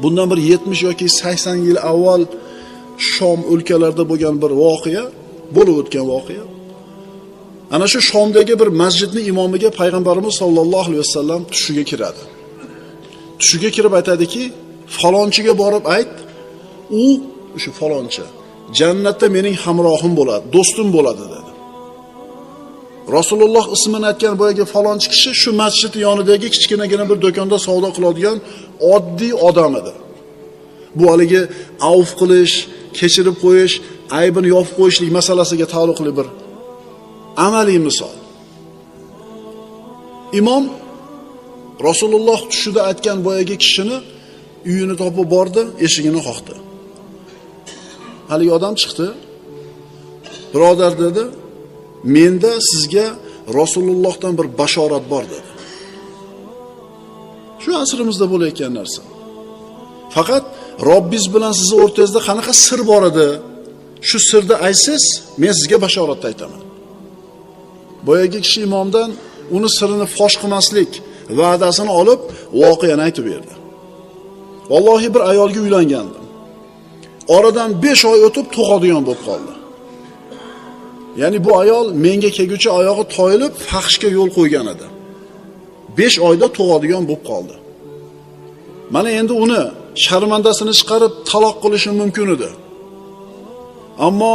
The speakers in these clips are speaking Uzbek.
bundan bir 70 yoki 80 yil avval Shom o'lkalarida bo'lgan bir voqea, bo'lib o'tgan voqea. Ana shu Shomdagi bir masjidning imomiga payg'ambarimiz sollallohu alayhi vasallam tushiga kiradi. Tushiga kirib aytadiki, falonchiga borib ayt, u o'sha falonchi jannatda mening hamrohim bo'ladi, do'stim bo'ladi dedi. Rasululloh ismini aytgan boyagi falonchi kishi shu masjid yonidagi kichkinagina bir do'konda savdo qiladigan oddiy odam edi. Bu haligi avf qilish, kechirib qo'yish, aybini yopib qo'yishlik masalasiga taalluqli bir amaliy misol. Imom Rasululloh tushida aytgan boyagi kishini uyini topib bordi, eshigini qoqdi. Haligi odam chiqdi. Birodar dedi, menda sizga Rasulullohdan bir bashorat bor dedi. Shu asrimizda bo'layotgan narsa. Faqat Robbiz bilan sizni o'rtangizda qanaqa sir bor edi? Shu sirni aytsiz, men sizga bashorat aytaman. Boyagi kishi imomdan uni sirini fosh qilmaslik va'dasini olib, voqeani aytib berdi. Vallohi bir ayolga uylangandim. Oradan 5 oy o'tib tug'adigan bo'lib qoldi. Ya'ni bu ayol menga kelguncha oyog'i toyilib, fahshga yo'l qo'ygan edi. 5 oyda tug'adigan bo'lib qoldi. Mana endi uni sharmandasini chiqarib taloq qilishim mumkin edi. Ammo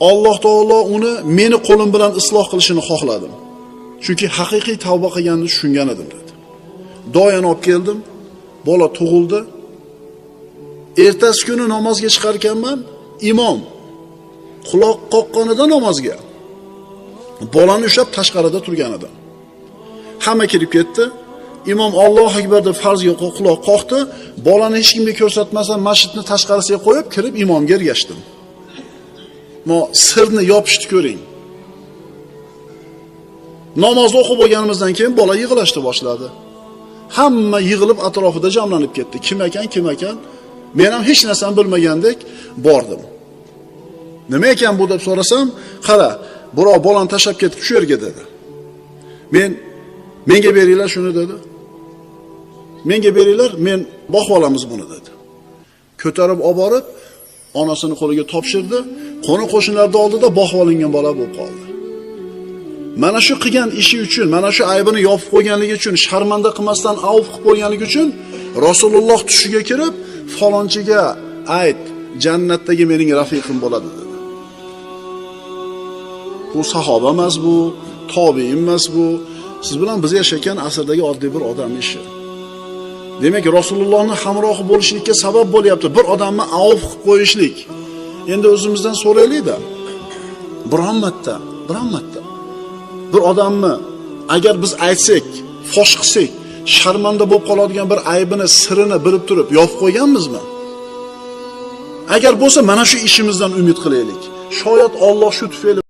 Alloh taolo uni meni qo'lim bilan isloh qilishini xohladim. Chunki haqiqiy tavba qilganini tushungan edim dedi. Doyani olib keldim. Bola tug'ildi. Ertasi kuni namozga chiqar ekanman, imom quloq qoqqanida namozga bolani ushlab tashqarida turgan edi. Hamma kirib ketdi. Imom Allohu akbar deb farzga quloq qoqdi. Bolani hech kimga ko'rsatmasdan masjidni tashqarisiga qo'yib kirib imomga ergashdim. Mo sirni yopishni ko'ring. Namoz o'qib bo'lganimizdan keyin bola yig'lashni boshladi. Hamma yig'ilib atrofida jamlanib ketdi. Kim ekan? Men ham hech narsani bilmagandek bordim. Nima ekan bu deb so'rasam, qara, birov bolani tashlab ketib shu yerga dedi. Menga beringlar shuni dedi. Menga beringlar, men boqib olamiz buni dedi. Ko'tarib olib borib, onasini qo'liga topshirdi. Qo'ni-qo'shnilarning oldida boqib olingan bola bo'lib qoldi. Mana shu qilgan ishi uchun, mana shu aybini yopib qo'yganligi uchun, sharmanda qilmasdan avf qilib qo'yganligi uchun Rasululloh tushiga kirib, falonchiga ayt, jannatdagi mening rafiqim bo'ladi dedi. Bu sahoba emas, bu tobiin emas, bu siz bilan biz yashagan asrdagi oddiy bir odam ishi. Demak, Rasulullohning hamrohi bo'lishlikka sabab bo'lyapti. Bir odamni avf qilib qo'yishlik. Endi o'zimizdan so'raylik-da. Biron marta bir odamni agar biz aytsak, fosh qilsak, sharmanda bo'lib qoladigan bir aybini, sirini bilib turib yopib qo'yganmizmi? Agar bo'lsa, mana shu ishimizdan umid qilaylik. Shoyat Alloh shu tufayli